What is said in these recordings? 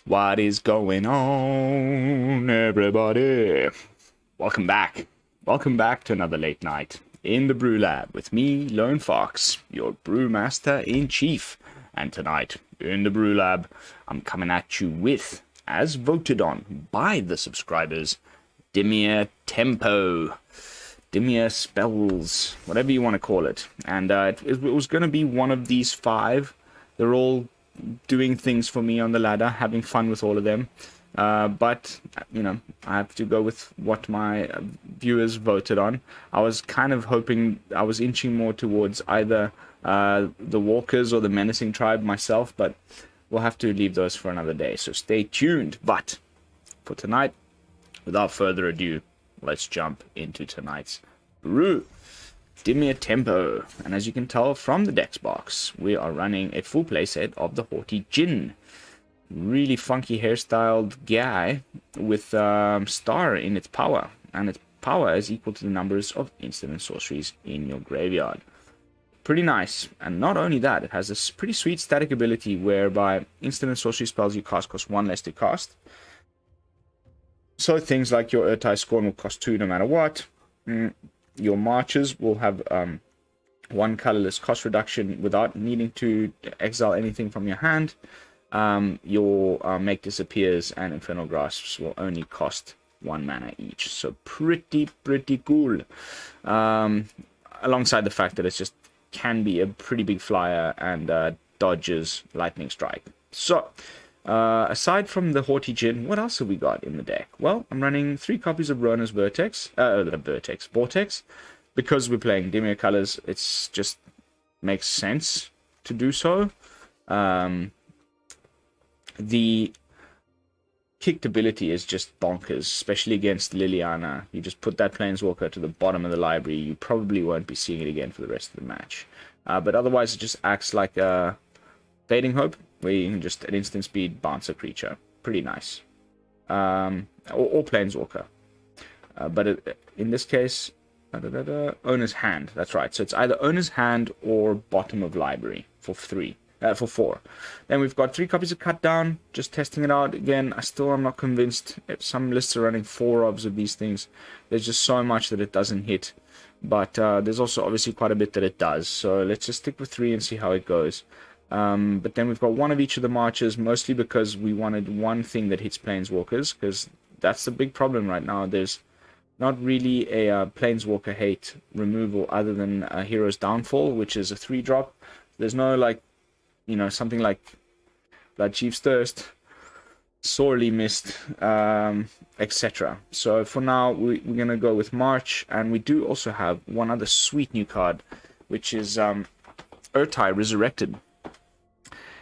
What is going on, everybody? Welcome back. Welcome back to another late night in the BrewLab with me, Lone Fox, your brewmaster in chief. And tonight in the BrewLab, I'm coming at you with, as voted on by the subscribers, Dimir Tempo, Dimir Spells, whatever you want to call it. And it was going to be one of these 5. They're all doing things for me on the ladder, having fun with all of them. But, you know, I have to go with what my viewers voted on. I was kind of hoping, I was inching more towards either the Walkers or the Menacing Tribe myself, but we'll have to leave those for another day, so stay tuned. But for tonight, without further ado, let's jump into tonight's brew. Dimir Tempo, and as you can tell from the Dex box, we are running a full playset of the Haughty Djinn. Really funky hairstyled guy with star in its power, and its power is equal to the numbers of instant and sorceries in your graveyard. Pretty nice, and not only that, it has this pretty sweet static ability whereby instant and sorcery spells you cast cost 1 less to cast. So things like your Ertai Scorn will cost 2 no matter what. Your marches will have 1 colorless cost reduction without needing to exile anything from your hand. Your Make Disappears and Infernal Grasps will only cost 1 mana each. So pretty cool. Alongside the fact that it's just can be a pretty big flyer and dodges Lightning Strike. So aside from the Haughty Djinn, what else have we got in the deck? Well, I'm running 3 copies of Rona's Vortex, because we're playing Dimir colors. It's just makes sense to do so. The kicked ability is just bonkers, especially against Liliana. You just put that Planeswalker to the bottom of the library. You probably won't be seeing it again for the rest of the match. But otherwise, it just acts like a Fading Hope, where you can just at instant speed bounce a creature. Pretty nice. Or Planeswalker. But in this case, Owner's Hand. That's right. So it's either Owner's Hand or bottom of library for 4. Then we've got 3 copies of Cut Down. Just testing it out. Again, I still am not convinced. Some lists are running 4 of these things. There's just so much that it doesn't hit. But there's also obviously quite a bit that it does. So let's just stick with 3 and see how it goes. But then we've got 1 of each of the marches, mostly because we wanted 1 thing that hits Planeswalkers, because that's the big problem right now. There's not really a Planeswalker hate removal other than a Hero's Downfall, which is a 3-drop. There's no, like, you know, something like Blood Chief's Thirst, Sorely Missed, etc. So for now, we're going to go with March, and we do also have 1 other sweet new card, which is Ertai Resurrected.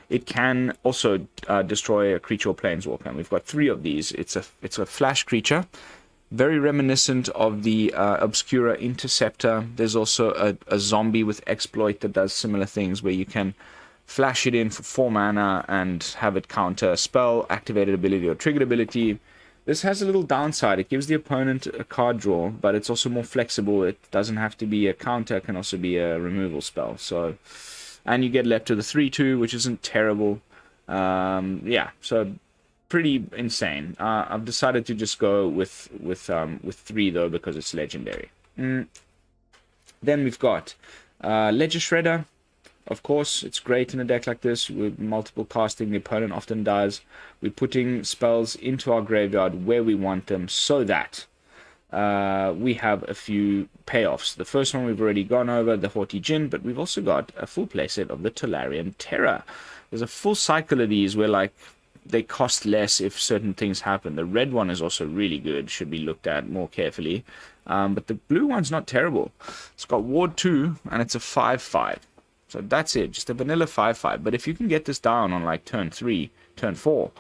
It can also destroy a creature or planeswalker, and we've got 3 of these. It's a flash creature, very reminiscent of the Obscura Interceptor. There's also a zombie with exploit that does similar things, where you can flash it in for 4 mana and have it counter a spell, activated ability, or triggered ability. This has a little downside. It gives the opponent a card draw, but it's also more flexible. It doesn't have to be a counter, it can also be a removal spell. So, and you get left to the 3/2, which isn't terrible. Yeah, so pretty insane. I've decided to just go with 3 though, because it's legendary. Then we've got Ledger Shredder. Of course, it's great in a deck like this with multiple casting. The opponent often does. We're putting spells into our graveyard where we want them, so that we have a few payoffs. The first one we've already gone over, the Haughty Djinn, but we've also got a full playset of the Tolarian Terror. There's a full cycle of these where, like, they cost less if certain things happen. The red one is also really good, should be looked at more carefully. But the blue one's not terrible. It's got Ward 2, and it's a 5/5. So that's it, just a vanilla 5/5. But if you can get this down on like turn 3, turn 4,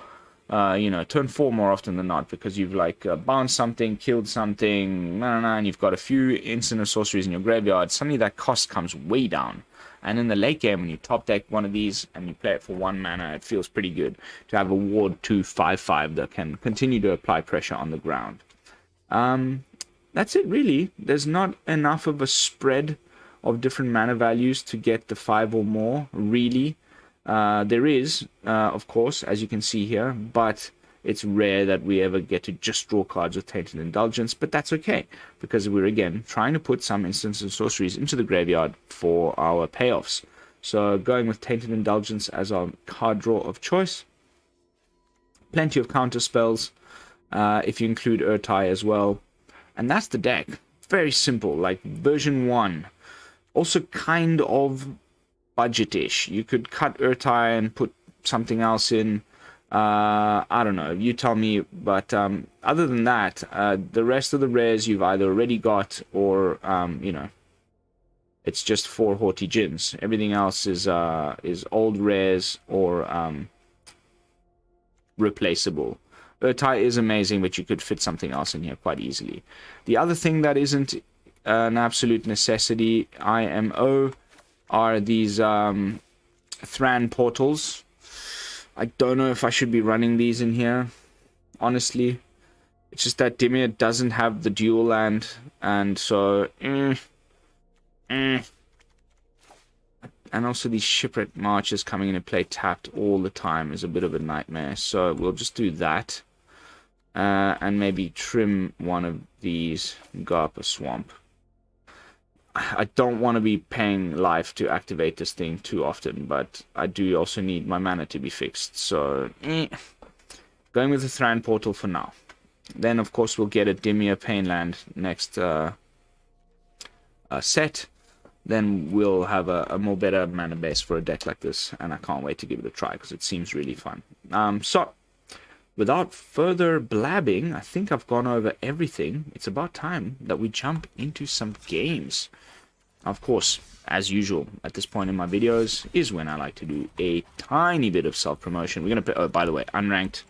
turn 4 more often than not, because you've like bounced something, killed something, and you've got a few instant or sorceries in your graveyard, suddenly that cost comes way down. And in the late game, when you top deck one of these and you play it for 1 mana, it feels pretty good to have a Ward 2 5/5 that can continue to apply pressure on the ground. That's it really. There's not enough of a spread of different mana values to get the 5 or more, really. There is, of course, as you can see here, but it's rare that we ever get to just draw cards with Tainted Indulgence, but that's okay, because we're, again, trying to put some instants and sorceries into the graveyard for our payoffs. So going with Tainted Indulgence as our card draw of choice. Plenty of counter spells, if you include Ertai as well. And that's the deck. Very simple, like version 1. Also kind of budget-ish. You could cut Ertai and put something else in. I don't know, you tell me. But other than that, the rest of the rares you've either already got or, you know, it's just 4 Haughty Djinns. Everything else is old rares or replaceable. Ertai is amazing, but you could fit something else in here quite easily. The other thing that isn't an absolute necessity, IMO, are these Thran Portals. I don't know if I should be running these in here, honestly. It's just that Dimir doesn't have the dual land, and so... And also these Shipwreck Marches coming into play tapped all the time is a bit of a nightmare. So we'll just do that. And maybe trim one of these and go up a swamp. I don't want to be paying life to activate this thing too often, but I do also need my mana to be fixed. So, going with the Thran Portal for now. Then, of course, we'll get a Dimir Painland next set. Then we'll have a more better mana base for a deck like this, and I can't wait to give it a try because it seems really fun. So, without further blabbing, I think I've gone over everything. It's about time that we jump into some games. Of course, as usual, at this point in my videos is when I like to do a tiny bit of self-promotion. We're going to play, oh, by the way, unranked.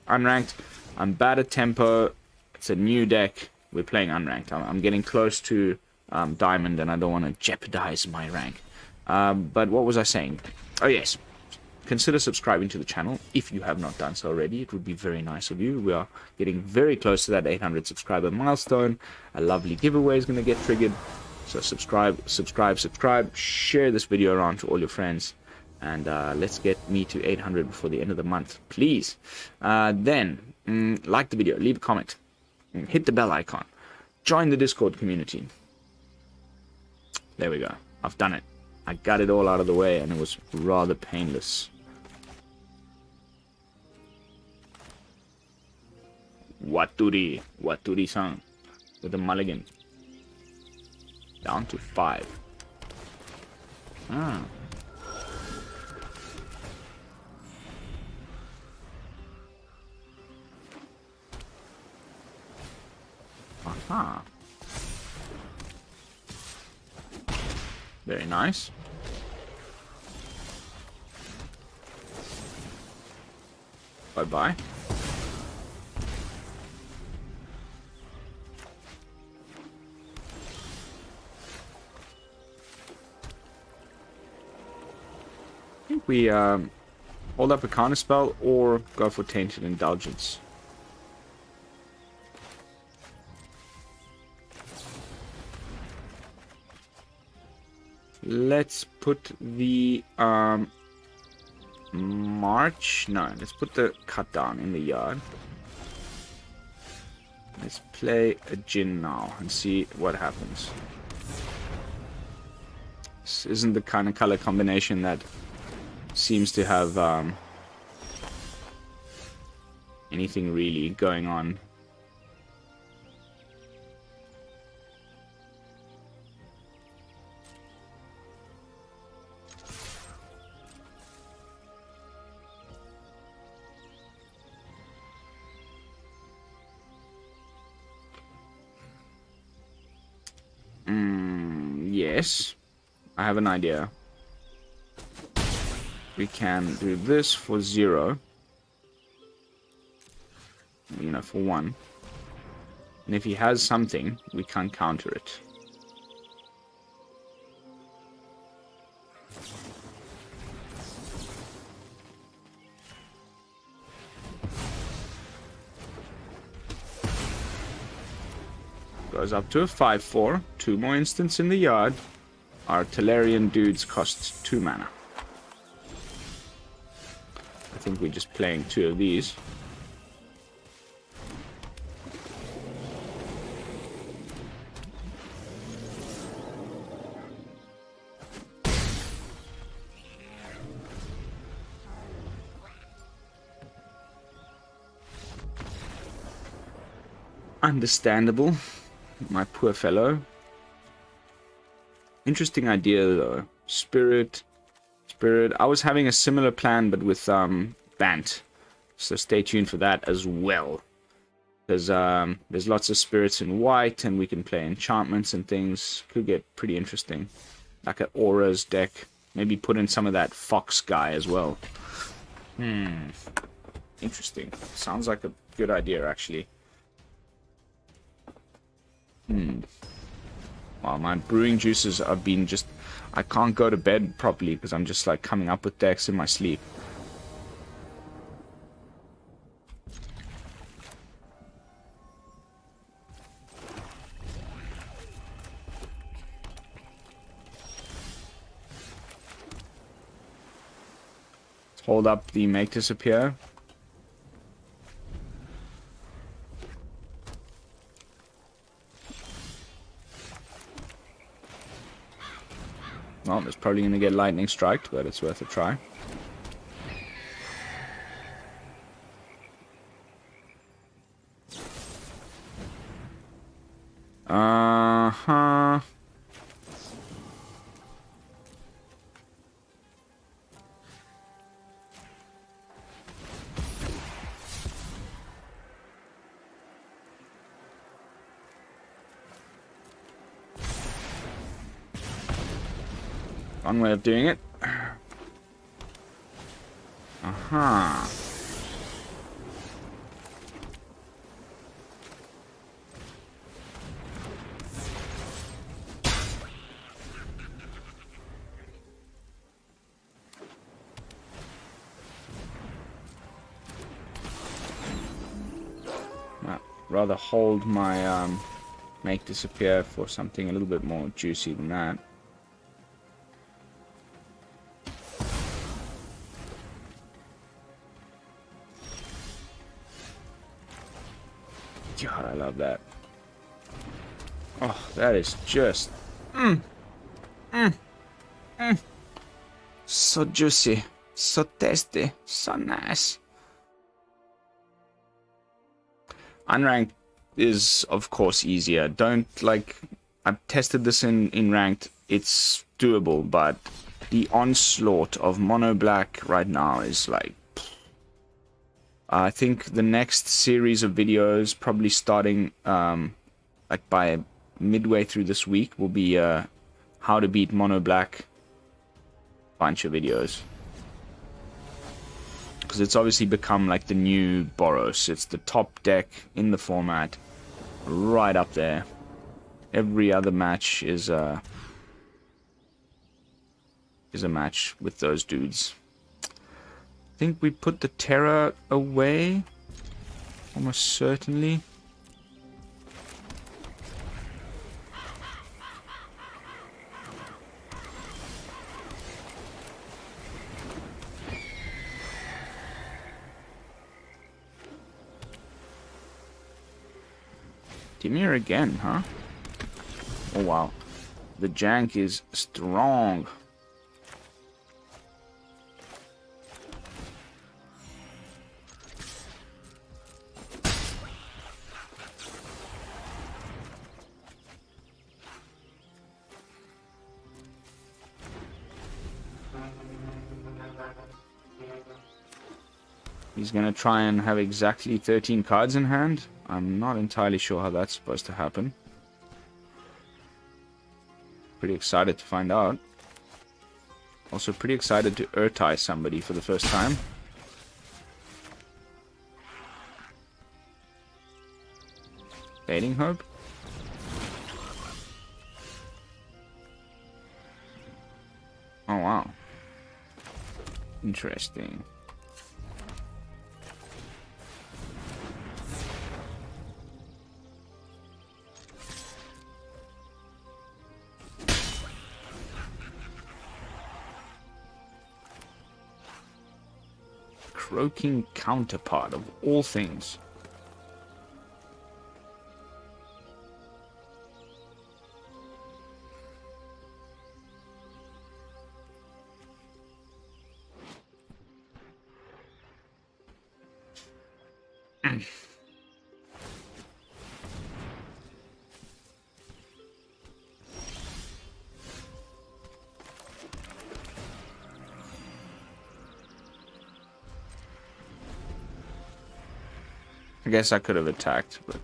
I'm bad at tempo. It's a new deck. We're playing unranked. I'm getting close to Diamond, and I don't want to jeopardize my rank. But what was I saying? Oh, yes. Consider subscribing to the channel if you have not done so already. It would be very nice of you. We are getting very close to that 800 subscriber milestone. A lovely giveaway is going to get triggered. So subscribe. Share this video around to all your friends. And let's get me to 800 before the end of the month, please. Then, like the video, leave a comment. Hit the bell icon. Join the Discord community. There we go. I've done it. I got it all out of the way, and it was rather painless. Waturi-san, with a mulligan. Down to 5. Ah. Aha. Very nice. Bye-bye. I think we hold up a counter spell or go for Tainted Indulgence. Let's put the March. No, let's put the cut down in the yard. Let's play a Djinn now and see what happens. This isn't the kind of color combination that seems to have anything really going on. Yes, I have an idea. We can do this for 0. You know, for 1. And if he has something, we can't counter it. Goes up to a 5/4. 2 more instants in the yard. Our Tolarian dudes cost 2 mana. I think we're just playing 2 of these. Understandable, my poor fellow. Interesting idea though. Spirit. I was having a similar plan, but with Bant. So stay tuned for that as well. There's lots of spirits in white, and we can play enchantments and things. Could get pretty interesting. Like an auras deck. Maybe put in some of that fox guy as well. Interesting. Sounds like a good idea, actually. Well, my brewing juices have been just... I can't go to bed properly because I'm just like coming up with decks in my sleep. Let's hold up the Make Disappear. Well, it's probably going to get lightning striked, but it's worth a try. Uh-huh. One way of doing it. Aha. I'd rather hold my Make Disappear for something a little bit more juicy than that. God, I love that. Oh, that is just... So juicy. So tasty. So nice. Unranked is, of course, easier. Don't, like... I've tested this in ranked. It's doable, but the onslaught of mono black right now is, like... I think the next series of videos, probably starting like by midway through this week, will be how to beat mono black bunch of videos. Because it's obviously become like the new Boros. It's the top deck in the format, right up there. Every other match is a match with those dudes. I think we put the Terror away. Almost certainly. Dimir again, huh? Oh wow. The jank is strong. He's going to try and have exactly 13 cards in hand. I'm not entirely sure how that's supposed to happen. Pretty excited to find out. Also pretty excited to Ertai somebody for the first time. Fading Hope. Oh wow. Interesting. Croaking Counterpart of all things. I guess I could have attacked, but...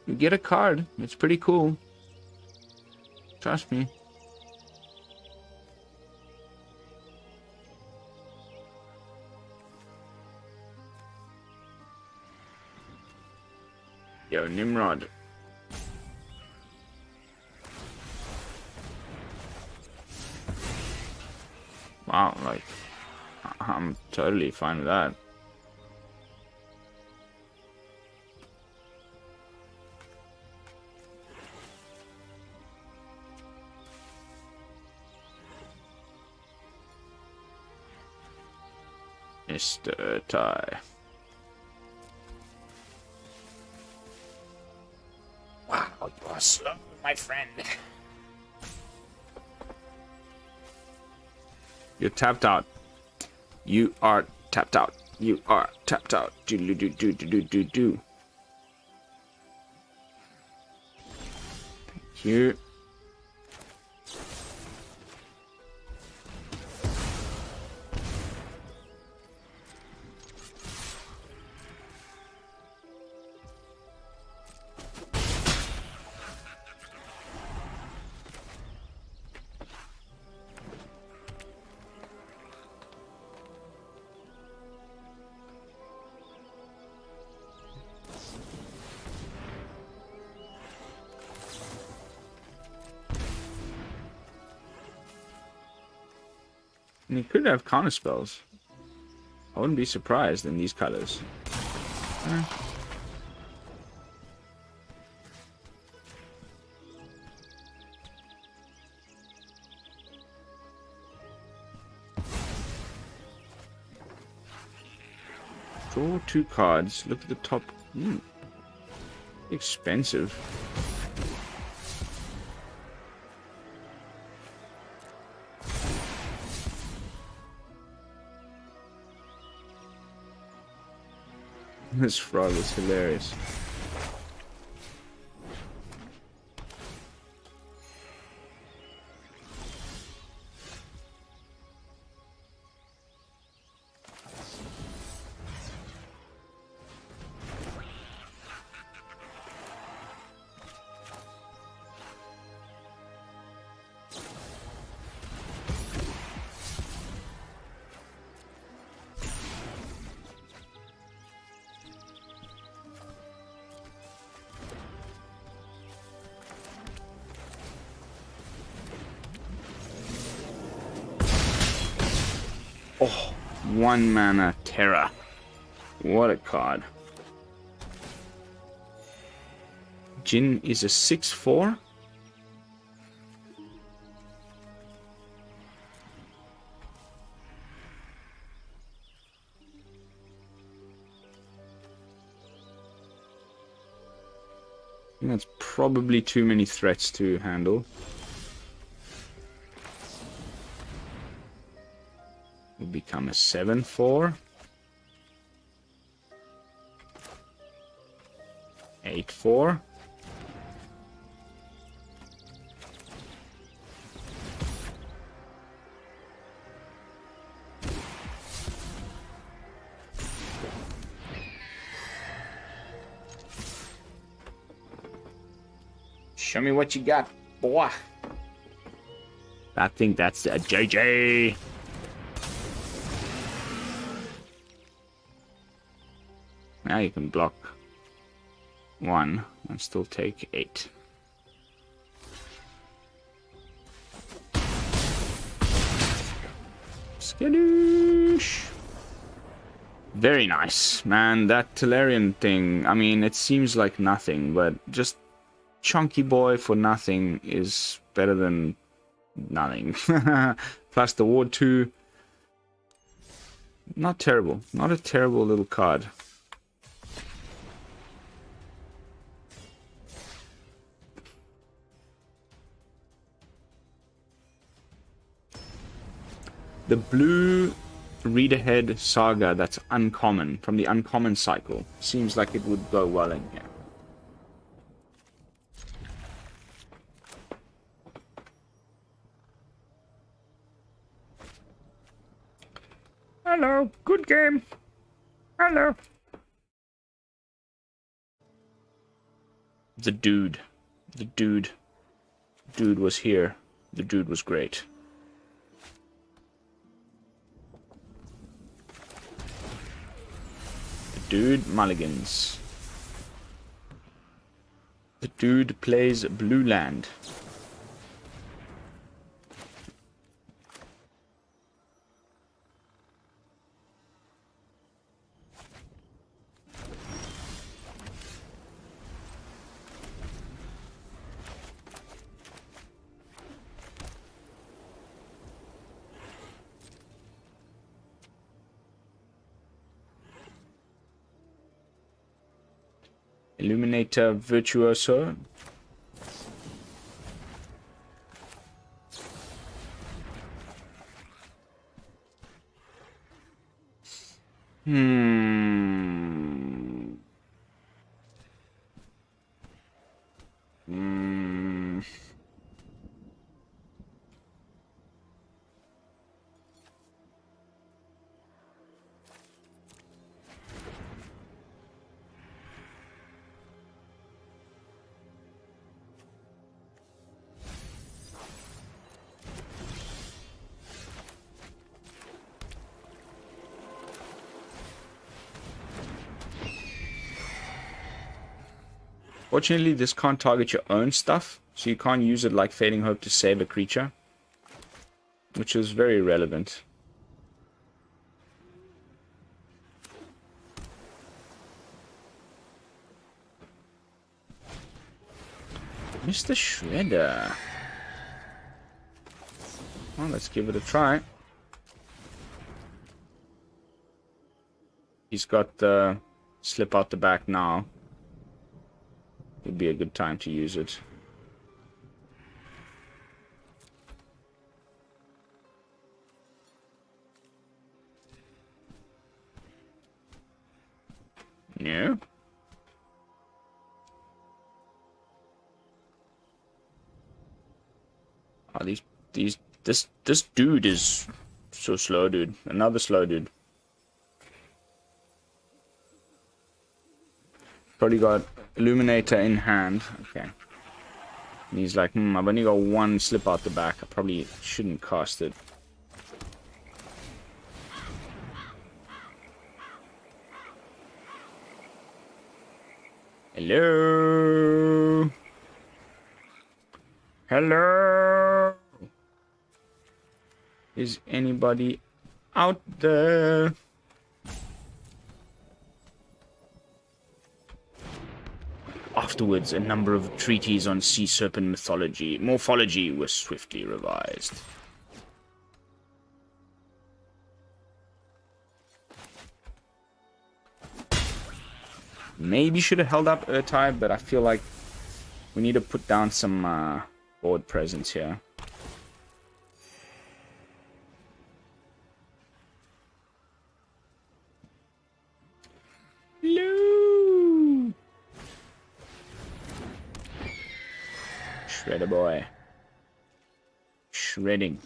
You get a card. It's pretty cool. Trust me. Yo, Nimrod. Wow, like, I'm totally fine with that. Mr. Ertai. Wow, you are slow, my friend. You're tapped out. You are tapped out. You are tapped out. Do. Thank you. And he could have counter spells. I wouldn't be surprised in these colors. Draw 2 cards. Look at the top. Expensive. This frog is hilarious. Oh, 1 mana Terror. What a card. Djinn is a 6/4. I think that's probably too many threats to handle. Will become a 7/4. 8/4. Show me what you got, boy. I think that's a JJ. Now you can block 1 and still take 8. Skadoosh. Very nice, man. That Tolarian thing, I mean, it seems like nothing, but just chunky boy for nothing is better than nothing. Plus the Ward 2. Not terrible. Not a terrible little card. The blue read ahead saga that's uncommon from the uncommon cycle seems like it would go well in here. Hello, good game. Hello. The dude was here. The dude was great. Dude mulligans. The dude plays blue land. Illuminator Virtuoso. Fortunately, this can't target your own stuff, so you can't use it like Fading Hope to save a creature, which is very relevant. Mr. Shredder. Well, let's give it a try. He's got the slip out the back now. Would be a good time to use it. No. Oh, this dude is so slow, dude. Another slow dude. Probably got Illuminator in hand. Okay. And he's like, I've only got one slip out the back. I probably shouldn't cast it. Hello? Hello? Is anybody out there? Afterwards, a number of treaties on sea serpent morphology were swiftly revised. Maybe should have held up Ertai, but I feel like we need to put down some board presence here. Hello. Shredder boy. Shredding.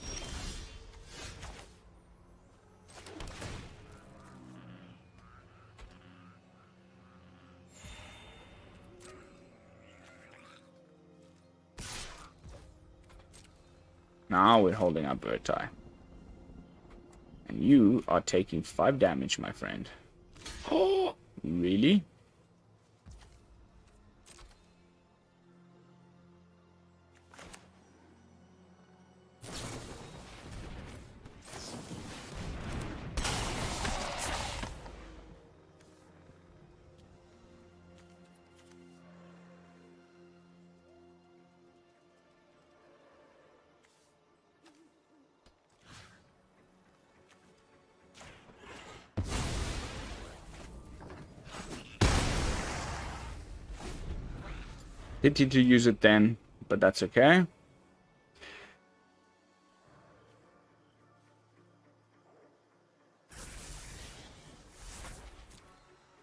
Now we're holding up Ertai. And you are taking 5 damage, my friend. Oh, really? Pity to use it then, but that's okay.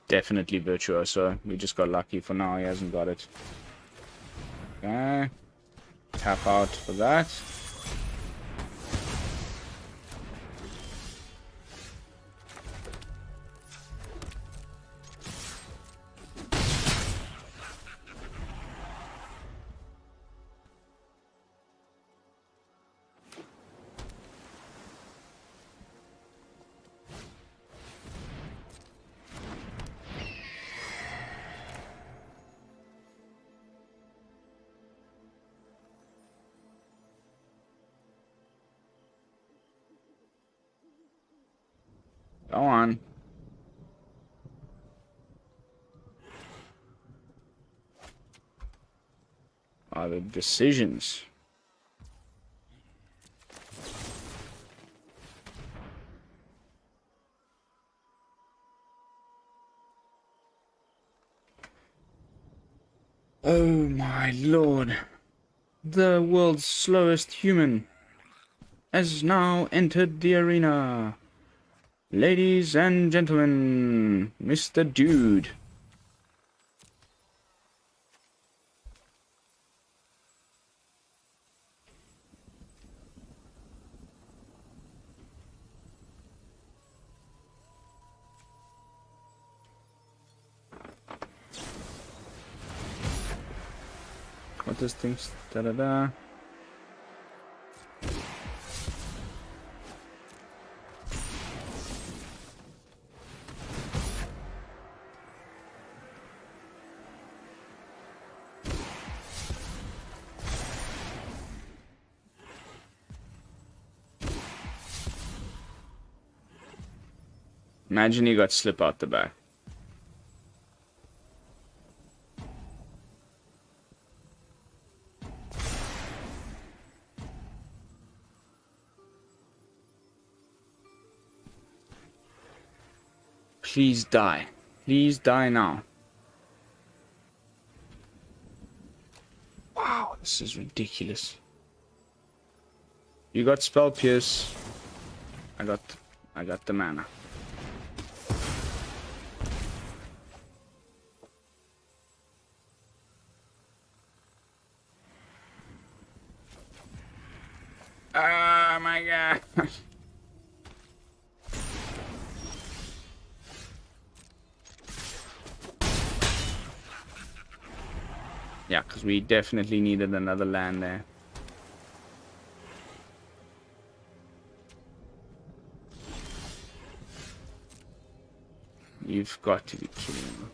Definitely Virtuoso. We just got lucky. For now, he hasn't got it. Okay. Tap out for that. Go on. Are the decisions. Oh my lord. The world's slowest human has now entered the arena. Ladies and gentlemen, Mr. Dude. What does things da-da-da? Imagine he got slip out the back. Please die. Please die now. Wow, this is ridiculous. You got Spell Pierce. I got the mana. Oh my god. Yeah, because we definitely needed another land there. You've got to be kidding me.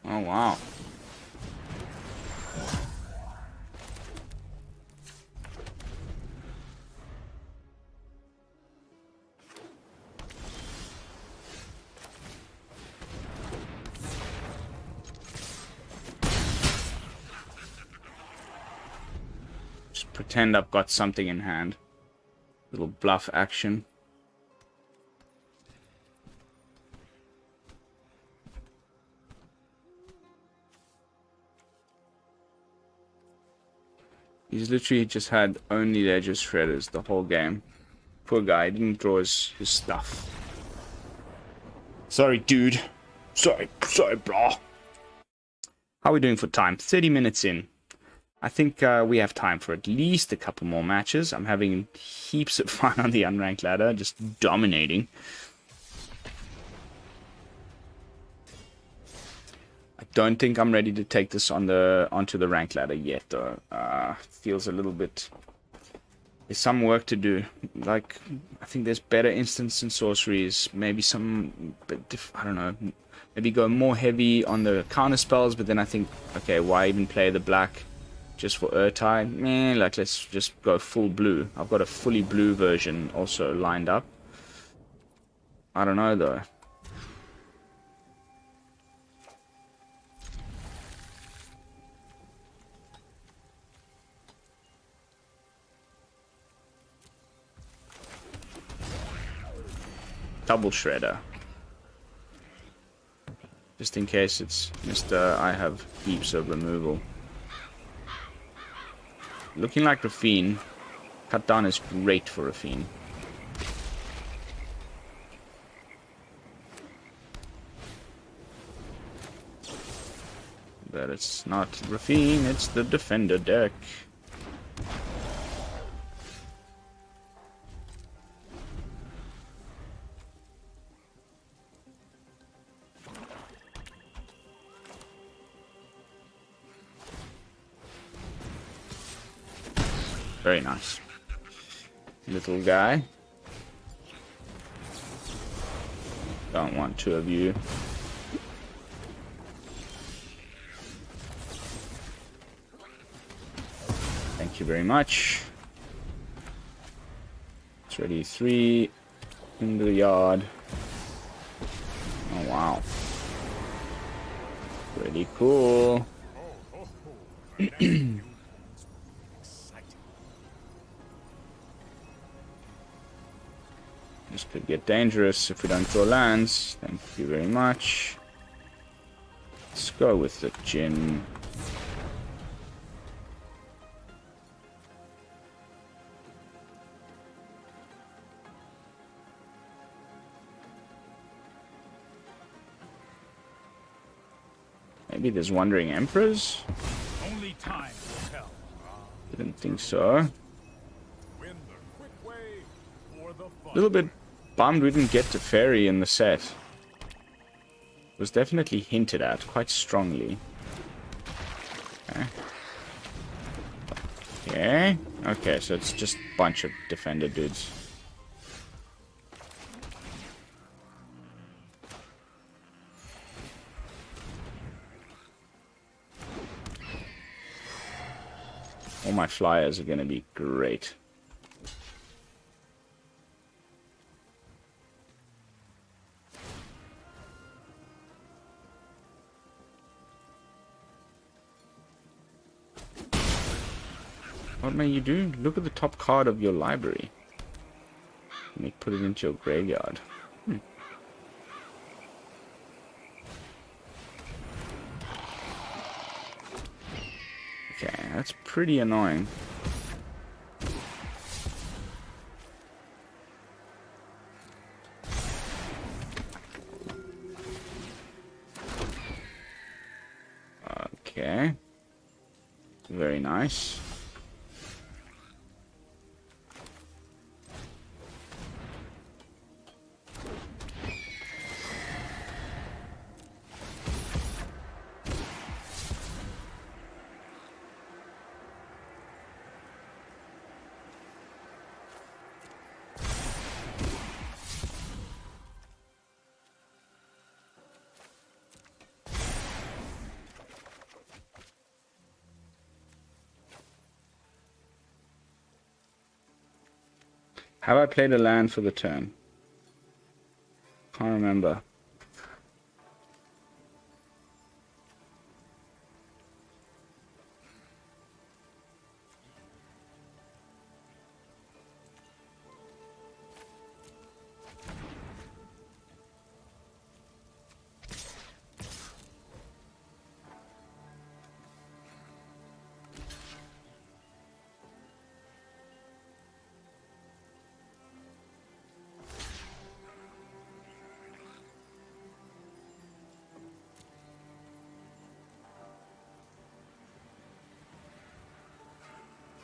Oh, wow. Just pretend I've got something in hand. Little bluff action. He's literally just had only Ledger Shredders the whole game. Poor guy, didn't draw his stuff. Sorry, dude. Sorry, bro. How are we doing for time? 30 minutes in. I think we have time for at least a couple more matches. I'm having heaps of fun on the unranked ladder, just dominating. I don't think I'm ready to take this onto the ranked ladder yet, though. Feels a little bit... There's some work to do. Like, I think there's better instants and sorceries. Maybe some... I don't know. Maybe go more heavy on the counter spells, but then I think, okay, why even play the black just for Ertai? Meh, like, let's just go full blue. I've got a fully blue version also lined up. I don't know, though. Double Shredder. Just in case it's Mr. I have heaps of removal. Looking like Rafine. Cut down is great for Rafine. But it's not Rafine, it's the Defender deck. Very nice. Little guy. Don't want two of you. Thank you very much. It's ready. 3 in the yard. Oh wow. Pretty cool. This could get dangerous if we don't draw lands. Thank you very much. Let's go with the Djinn. Maybe there's Wandering Emperors? Only time will tell. Didn't think so. A little bit bummed we didn't get to Fairy in the set. It was definitely hinted at quite strongly. Okay. Okay. Okay, so it's just a bunch of Defender dudes. All my flyers are going to be great. What may you do? Look at the top card of your library. You may put it into your graveyard. Okay, that's pretty annoying. Okay. Very nice. Have I played a land for the turn? Can't remember.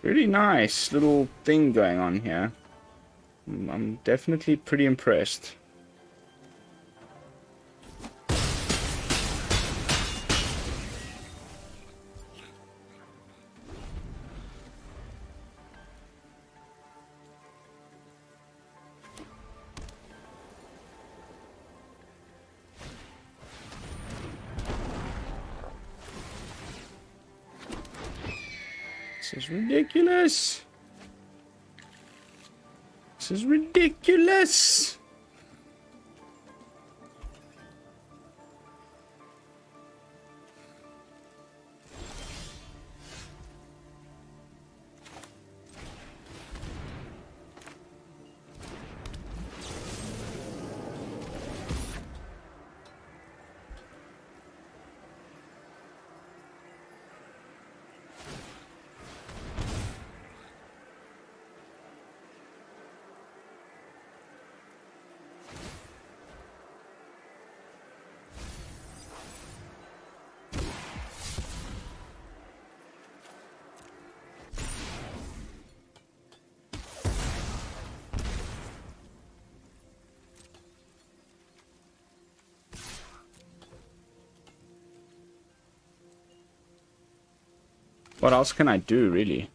Pretty nice little thing going on here. I'm definitely pretty impressed. This is ridiculous. This is ridiculous. What else can I do, really?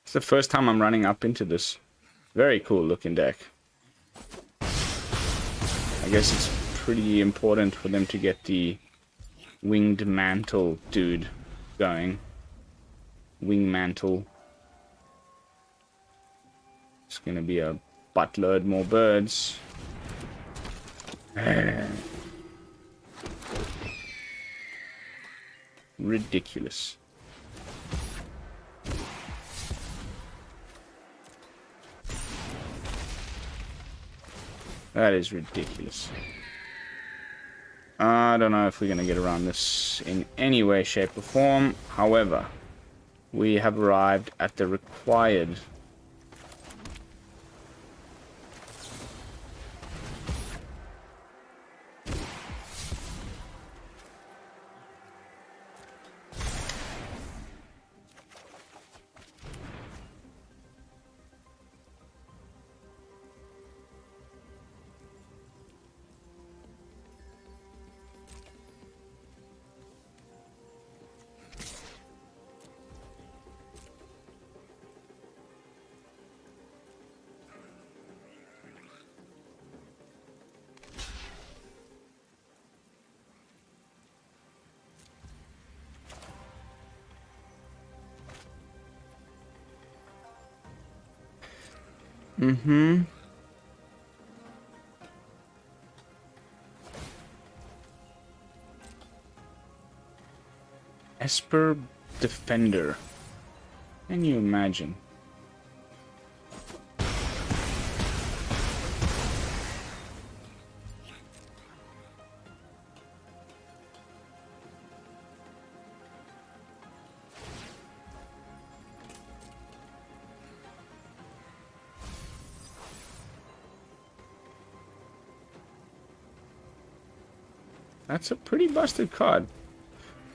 It's the first time I'm running up into this very cool looking deck. I guess it's pretty important for them to get the Winged Mantle dude going. Wing Mantle. It's gonna be a buttload more birds. Ridiculous. That is ridiculous. I don't know if we're gonna get around this in any way, shape, or form. However, we have arrived at the required Esper Defender. Can you imagine? That's a pretty busted card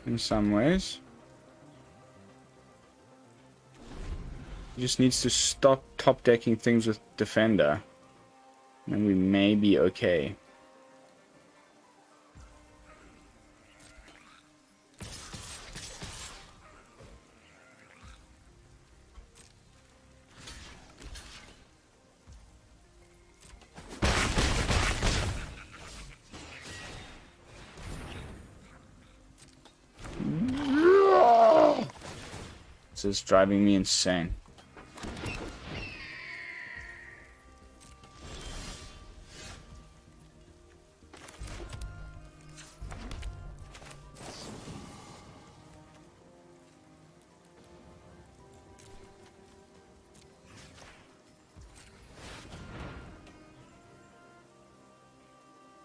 in some ways. He just needs to stop top decking things with Defender, and we may be okay. This is driving me insane.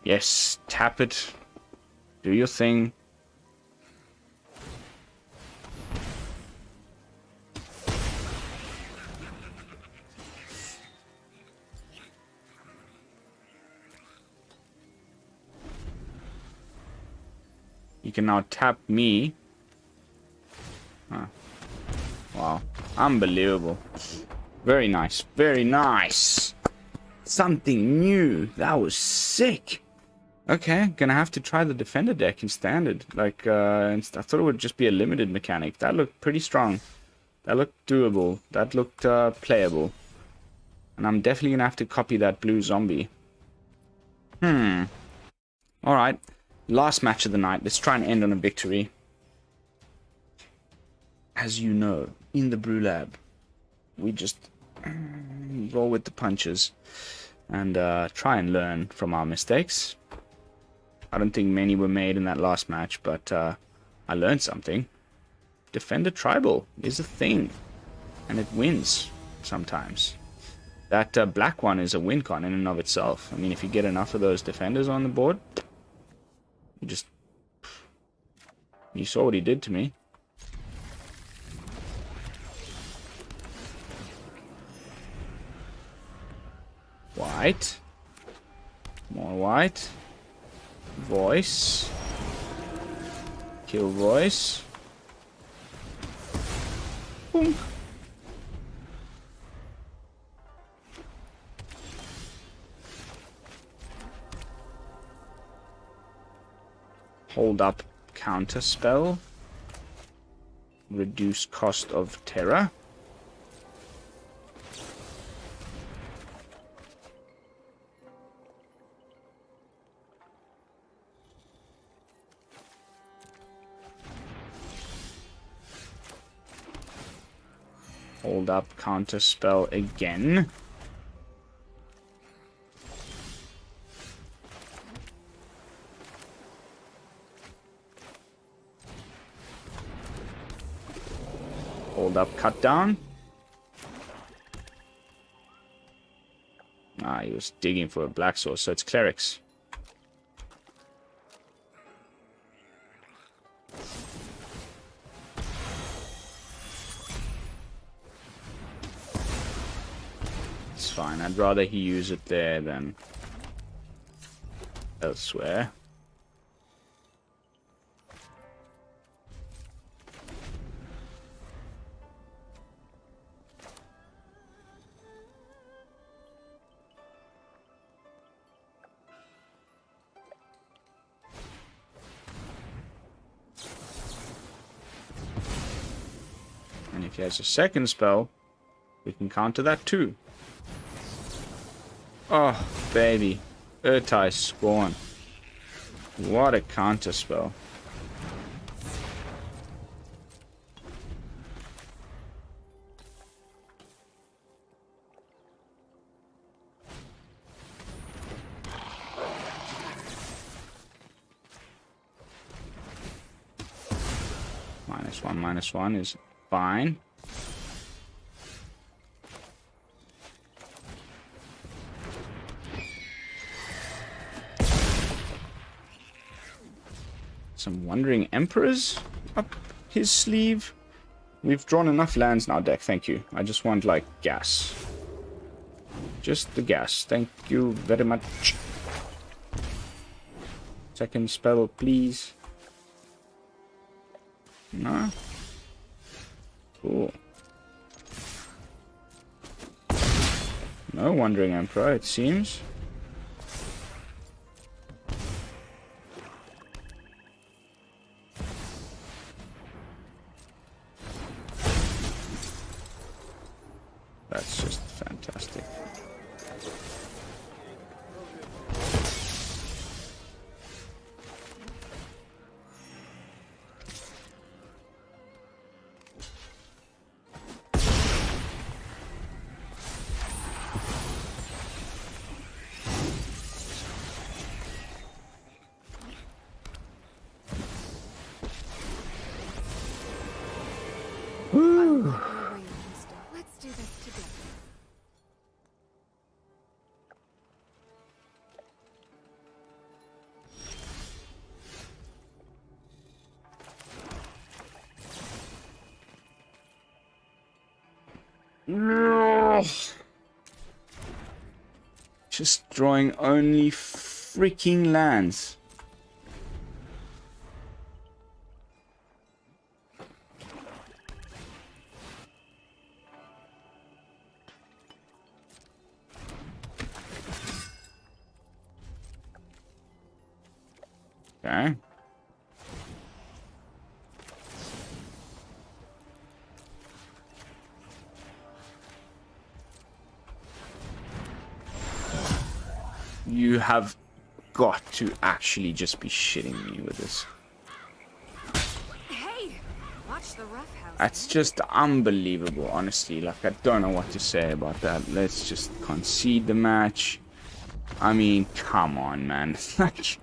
Yes, tap it. Do your thing. He can now tap me. Huh. Wow. Unbelievable. Very nice. Very nice. Something new. That was sick. Okay, gonna have to try the defender deck in standard. Like, I thought it would just be a limited mechanic. That looked pretty strong. That looked doable. That looked playable. And I'm definitely gonna have to copy that blue zombie. Alright. Last match of the night. Let's try and end on a victory. As you know, in the BrewLab, we just roll with the punches and try and learn from our mistakes. I don't think many were made in that last match, but I learned something. Defender Tribal is a thing, and it wins sometimes. That black one is a win con in and of itself. I mean, if you get enough of those defenders on the board, you saw what he did to me. White. More white. Voice. Kill voice. Boom. Hold up counter spell. Reduce cost of terror. Hold up counter spell again. Hold up cut down. Ah, he was digging for a black source, so it's clerics. Fine, I'd rather he use it there than elsewhere. And if he has a second spell, we can counter that too. Oh, baby. Ertai Scorn. What a counter spell. -1/-1 is fine. Some Wandering Emperors up his sleeve. We've drawn enough lands in our deck, thank you. I just want, like, gas. Just the gas, thank you very much. Second spell, please. No? Cool. No Wandering Emperor, it seems. That's just fantastic. Woo! Let's do this together. No! Just drawing only freaking lands. Okay. You have got to actually just be shitting me with this. Hey, watch the roughhouse. That's just unbelievable, honestly. Like, I don't know what to say about that. Let's just concede the match. I mean, come on, man. Like,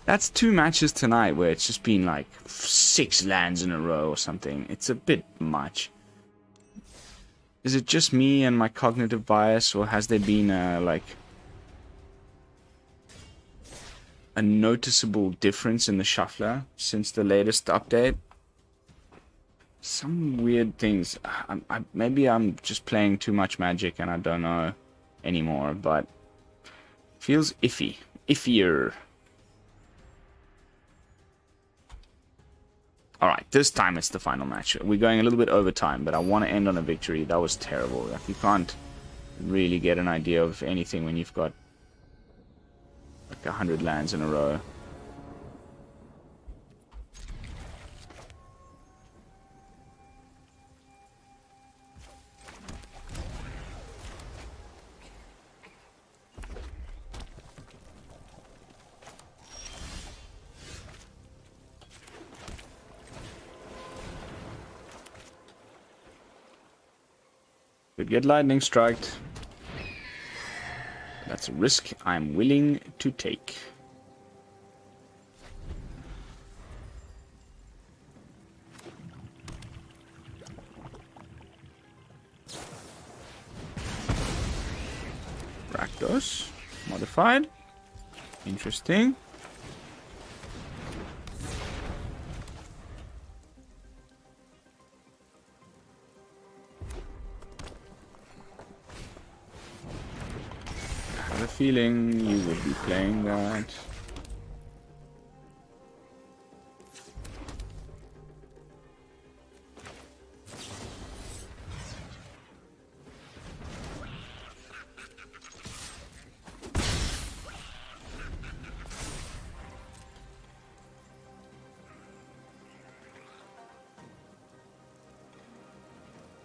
that's 2 matches tonight where it's just been like 6 lands in a row or something. It's a bit much. Is it just me and my cognitive bias, or has there been a noticeable difference in the shuffler since the latest update? Some weird things. Maybe I'm just playing too much Magic and I don't know anymore, but feels iffy. Iffier. Alright, this time it's the final match. We're going a little bit over time, but I want to end on a victory. That was terrible. Like, you can't really get an idea of anything when you've got like 100 lands in a row. Could get lightning striked. That's a risk I'm willing to take. Rakdos. Modified. Interesting. I have a feeling you would be playing that.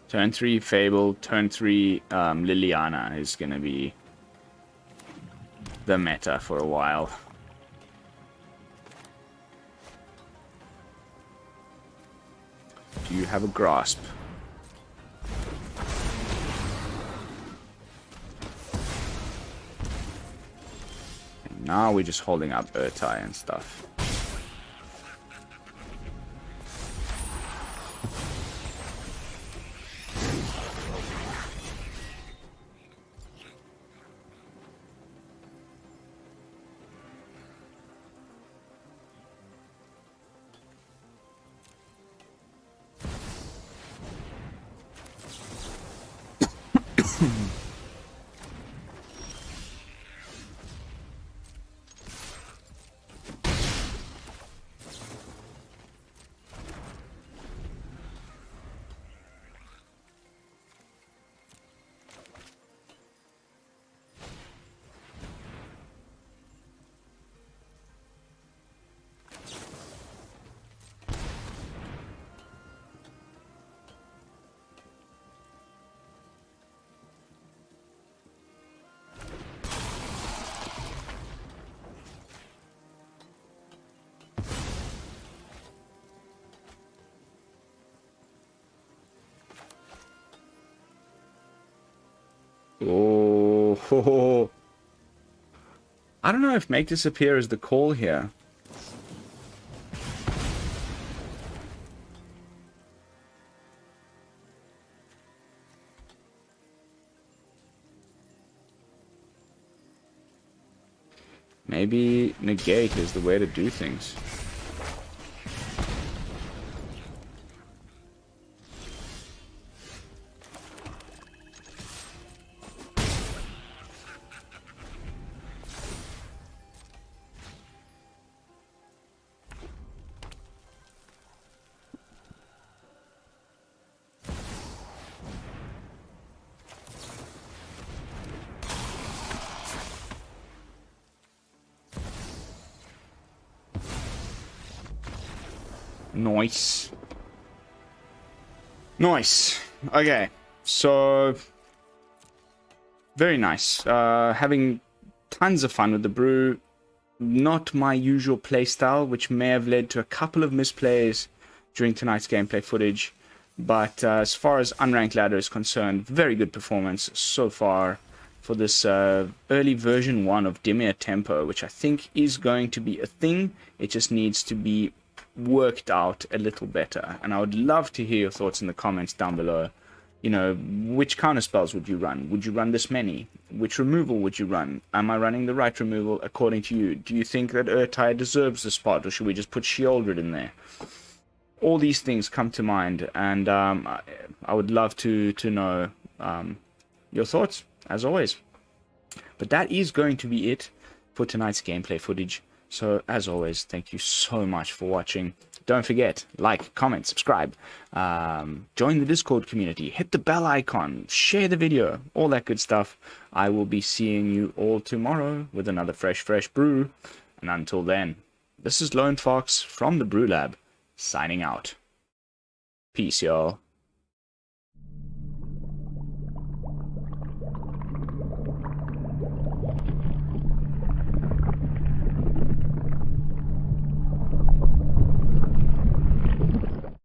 Turn 3 Fable, turn 3 Liliana is going to be the meta for a while. Do you have a grasp? And now we're just holding up Ertai and stuff. Oh, I don't know if make disappear is the call here. Maybe negate is the way to do things. Nice. Nice. Okay, so very nice. Having tons of fun with the brew. Not my usual playstyle, which may have led to a couple of misplays during tonight's gameplay footage. But as far as Unranked Ladder is concerned, very good performance so far for this early version 1 of Dimir Tempo, which I think is going to be a thing. It just needs to be worked out a little better. And I would love to hear your thoughts in the comments down below. You know, which counter spells would you run? Would you run this many? Which removal would you run? Am I running the right removal according to you? Do you think that Ertai deserves the spot, or should we just put Shieldred in there? All these things come to mind, and I would love to know your thoughts, as always. But that is going to be it for tonight's gameplay footage. So, as always, thank you so much for watching. Don't forget, like, comment, subscribe, join the Discord community, hit the bell icon, share the video, all that good stuff. I will be seeing you all tomorrow with another fresh brew. And until then, this is Lone Fox from the BrewLab, signing out. Peace, y'all.